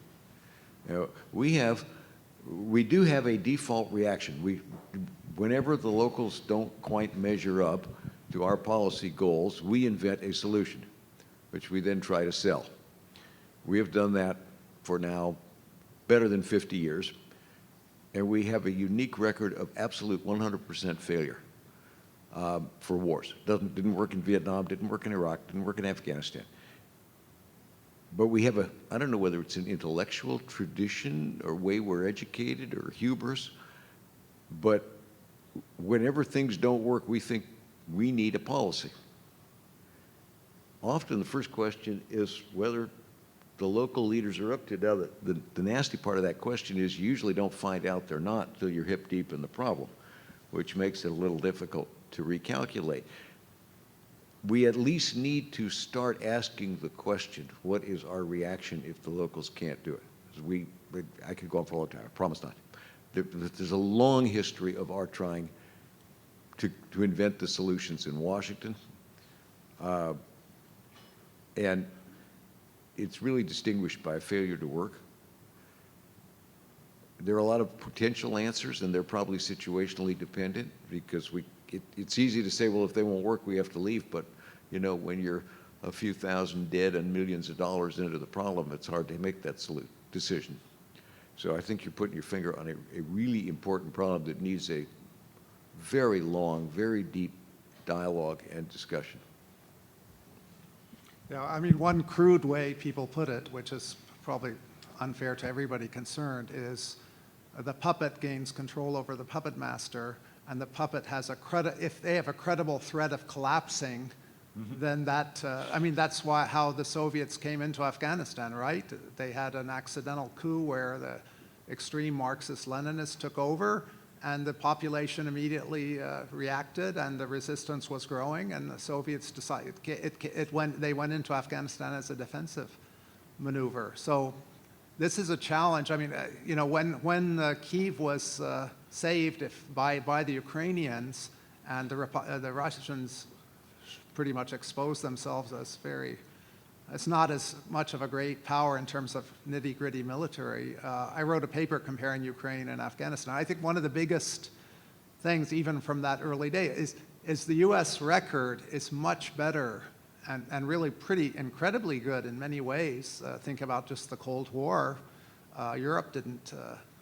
Speaker 2: You know, we do have a default reaction. Whenever the locals don't quite measure up to our policy goals, we invent a solution, which we then try to sell. We have done that for now better than 50 years, and we have a unique record of absolute 100% failure for wars. Didn't work in Vietnam, didn't work in Iraq, didn't work in Afghanistan. But we have I don't know whether it's an intellectual tradition or way we're educated or hubris, but whenever things don't work, we think we need a policy. Often the first question is whether the local leaders are up to. Now, the nasty part of that question is you usually don't find out they're not until you're hip deep in the problem, which makes it a little difficult to recalculate. We at least need to start asking the question, what is our reaction if the locals can't do it? I could go on for a long time, I promise not. There's a long history of our trying to invent the solutions in Washington. And it's really distinguished by a failure to work. There are a lot of potential answers, and they're probably situationally dependent, because it's easy to say, well, if they won't work, we have to leave. But, you know, when you're a few thousand dead and millions of dollars into the problem, it's hard to make that decision. So I think you're putting your finger on a really important problem that needs a very long, very deep dialogue and discussion.
Speaker 3: Yeah, I mean, one crude way people put it, which is probably unfair to everybody concerned, is the puppet gains control over the puppet master, and the puppet has if they have a credible threat of collapsing, then that, I mean, that's how the Soviets came into Afghanistan, right? They had an accidental coup where the extreme Marxist-Leninists took over, and the population immediately reacted, and the resistance was growing, and the Soviets decided they went into Afghanistan as a defensive maneuver. So this is a challenge. I mean, you know, when Kyiv was saved by the Ukrainians, and the Russians pretty much exposed themselves as it's not as much of a great power in terms of nitty-gritty military. I wrote a paper comparing Ukraine and Afghanistan. I think one of the biggest things, even from that early day, is the U.S. record is much better and really pretty incredibly good in many ways. Think about just the Cold War. Europe didn't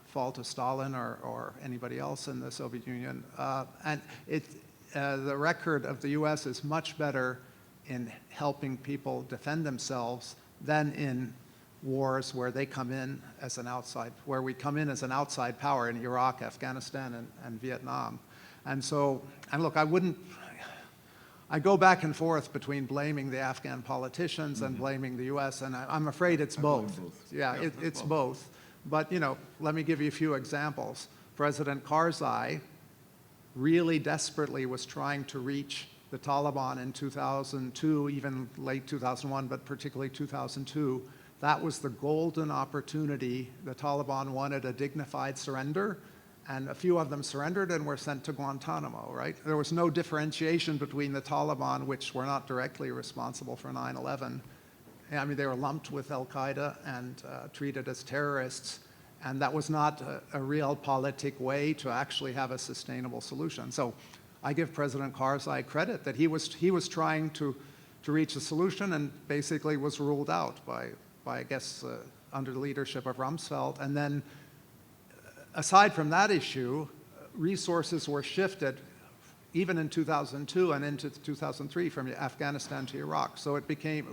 Speaker 3: fall to Stalin or anybody else in the Soviet Union. And the record of the U.S. is much better in helping people defend themselves than in wars where they come in as where we come in as an outside power in Iraq, Afghanistan, and Vietnam. And so, and look, I go back and forth between blaming the Afghan politicians and blaming the U.S., and I'm afraid it's both. Yeah, it's both. But, you know, let me give you a few examples. President Karzai really desperately was trying to reach the Taliban in 2002, even late 2001, but particularly 2002. That was the golden opportunity. The Taliban wanted a dignified surrender, and a few of them surrendered and were sent to Guantanamo, right? There was no differentiation between the Taliban, which were not directly responsible for 9/11. I mean, they were lumped with Al-Qaeda and treated as terrorists, and that was not a realpolitik way to actually have a sustainable solution. So I give President Karzai credit that he was trying to reach a solution and basically was ruled out by I guess, under the leadership of Rumsfeld. And then, aside from that issue, resources were shifted even in 2002 and into 2003 from Afghanistan to Iraq. So it became,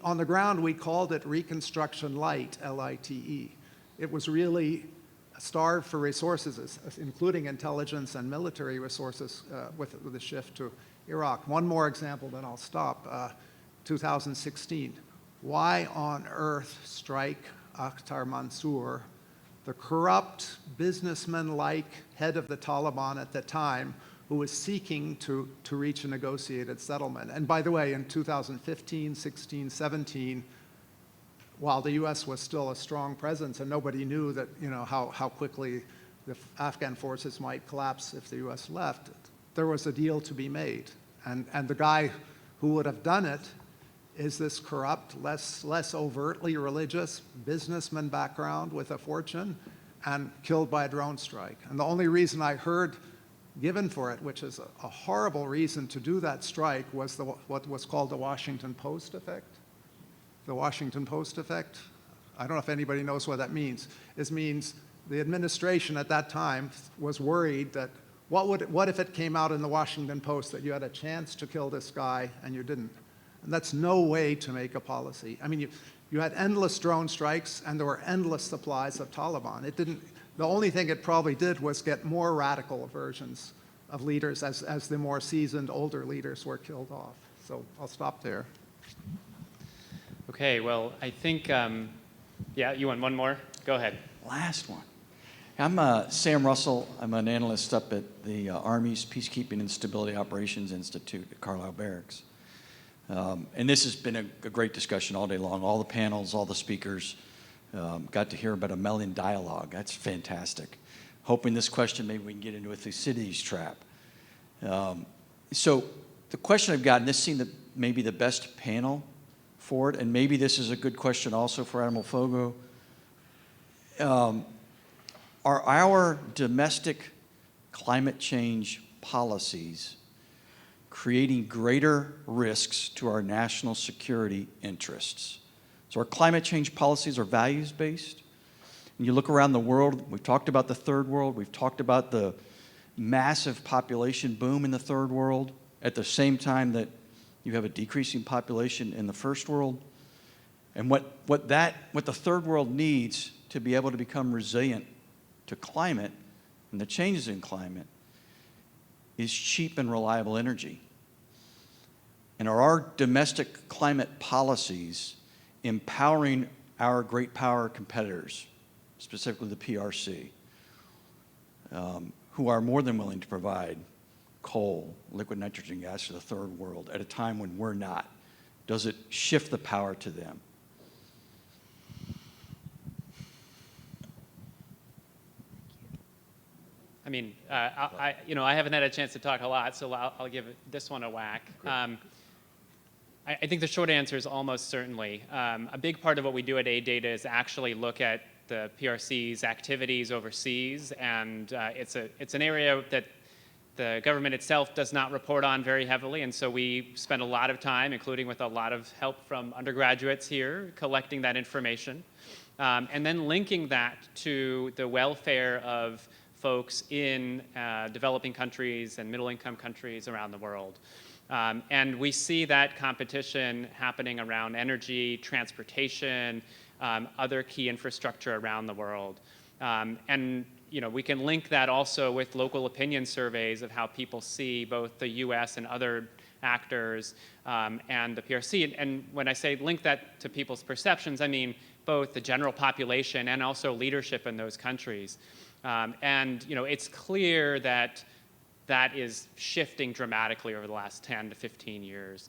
Speaker 3: on the ground, we called it Reconstruction Light, L-I-T-E. It was really starved for resources, including intelligence and military resources with the shift to Iraq. One more example, then I'll stop. 2016. Why on earth strike Akhtar Mansour, the corrupt businessman-like head of the Taliban at the time, who was seeking to reach a negotiated settlement? And by the way, in 2015, 16, 17, while the U.S. was still a strong presence and nobody knew that, you know, how quickly the Afghan forces might collapse if the U.S. left, there was a deal to be made. And the guy who would have done it is this corrupt, less overtly religious businessman background with a fortune, and killed by a drone strike. And the only reason I heard given for it, which is a horrible reason to do that strike, was what was called the Washington Post effect. The Washington Post effect, I don't know if anybody knows what that means. It means the administration at that time was worried that what if it came out in the Washington Post that you had a chance to kill this guy and you didn't? And that's no way to make a policy. I mean, you had endless drone strikes and there were endless supplies of Taliban. The only thing it probably did was get more radical versions of leaders as the more seasoned, older leaders were killed off. So I'll stop there.
Speaker 1: Okay. Okay, well, I think, yeah, you want one more? Go ahead.
Speaker 8: Last one. I'm Sam Russell. I'm an analyst up at the Army's Peacekeeping and Stability Operations Institute at Carlisle Barracks. And this has been a great discussion all day long. All the panels, all the speakers, got to hear about a Melian dialogue. That's fantastic. Hoping this question, maybe we can get into a Thucydides trap. So the question I've got, and this seemed maybe the best panel for it, and maybe this is a good question also for Admiral Fogo. Are our domestic climate change policies creating greater risks to our national security interests? So our climate change policies are values-based. And you look around the world, we've talked about the third world, we've talked about the massive population boom in the third world at the same time that you have a decreasing population in the first world. And what the third world needs to be able to become resilient to climate and the changes in climate is cheap and reliable energy. And are our domestic climate policies empowering our great power competitors, specifically the PRC, who are more than willing to provide coal, liquid nitrogen gas to the third world at a time when we're not? Does it shift the power to them?
Speaker 1: I mean, I haven't had a chance to talk a lot, so I'll give this one a whack. I think the short answer is almost certainly. A big part of what we do at AidData is actually look at the PRC's activities overseas, and it's an area that the government itself does not report on very heavily, and so we spend a lot of time, including with a lot of help from undergraduates here, collecting that information, and then linking that to the welfare of folks in developing countries and middle-income countries around the world. And we see that competition happening around energy, transportation, other key infrastructure around the world. And we can link that also with local opinion surveys of how people see both the US and other actors and the PRC. And when I say link that to people's perceptions, I mean both the general population and also leadership in those countries. And it's clear that that is shifting dramatically over the last 10 to 15 years,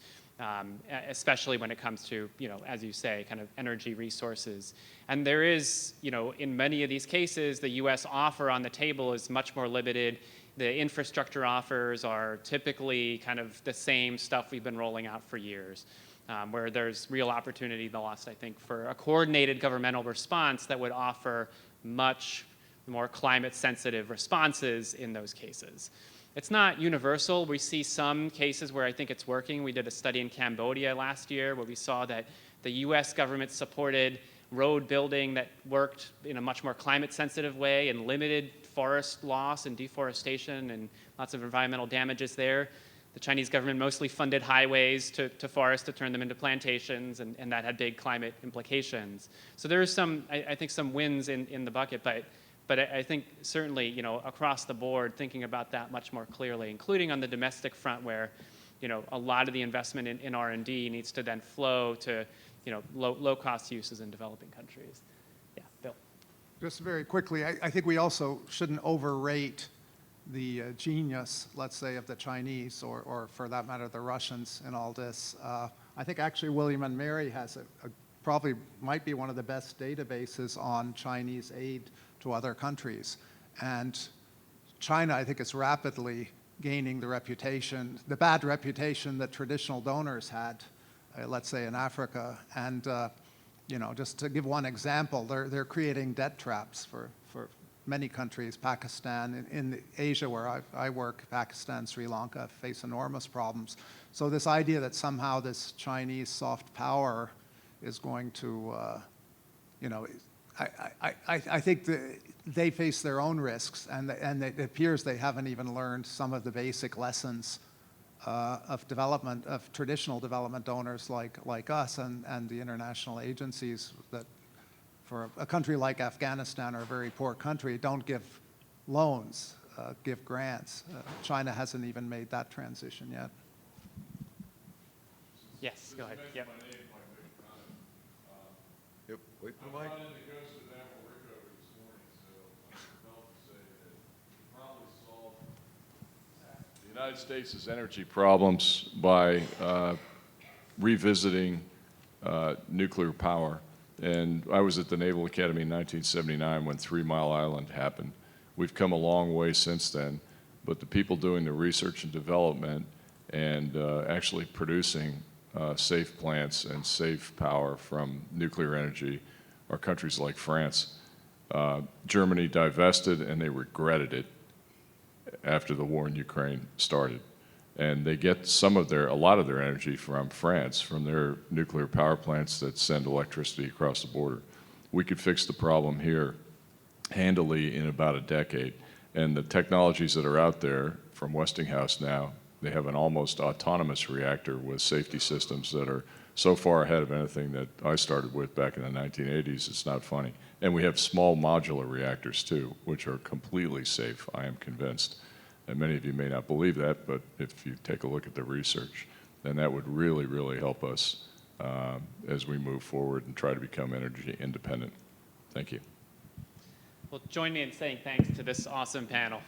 Speaker 1: especially when it comes to, as you say, kind of energy resources. And there is, in many of these cases, the US offer on the table is much more limited. The infrastructure offers are typically kind of the same stuff we've been rolling out for years, where there's real opportunity lost, I think, for a coordinated governmental response that would offer much more climate-sensitive responses in those cases. It's not universal. We see some cases where I think it's working. We did a study in Cambodia last year where we saw that the US government supported road building that worked in a much more climate-sensitive way and limited forest loss and deforestation and lots of environmental damages there. The Chinese government mostly funded highways to forests to turn them into plantations, and that had big climate implications. So there is some, I think, some wins in the bucket, but I think certainly, across the board, thinking about that much more clearly, including on the domestic front where, a lot of the investment in R&D needs to then flow to, low-cost uses in developing countries. Yeah, Bill.
Speaker 3: Just very quickly, I think we also shouldn't overrate the genius, let's say, of the Chinese or for that matter, the Russians in all this. I think actually William and Mary has probably might be one of the best databases on Chinese aid to other countries. And China, I think, is rapidly gaining the bad reputation that traditional donors had, let's say in Africa. And just to give one example, they're creating debt traps for many countries. Pakistan, in Asia where I work, Pakistan, Sri Lanka face enormous problems. So this idea that somehow this Chinese soft power is going to, I think they face their own risks, and it appears they haven't even learned some of the basic lessons of development, of traditional development donors like us and the international agencies that, for a country like Afghanistan, or a very poor country, don't give loans, give grants. China hasn't even made that transition yet.
Speaker 1: Yes, go ahead. Yep.
Speaker 2: Wait for the mic.
Speaker 7: The United States' energy problems by revisiting nuclear power. And I was at the Naval Academy in 1979 when 3 Mile Island happened. We've come a long way since then, but the people doing the research and development and actually producing safe plants and safe power from nuclear energy are countries like France. Germany divested and they regretted it after the war in Ukraine started. And they get a lot of their energy from France, from their nuclear power plants that send electricity across the border. We could fix the problem here handily in about a decade. And the technologies that are out there from Westinghouse now, they have an almost autonomous reactor with safety systems that are so far ahead of anything that I started with back in the 1980s, it's not funny. And we have small modular reactors too, which are completely safe, I am convinced. And many of you may not believe that, but if you take a look at the research, then that would really, really help us as we move forward and try to become energy independent. Thank you.
Speaker 1: Well, join me in saying thanks to this awesome panel.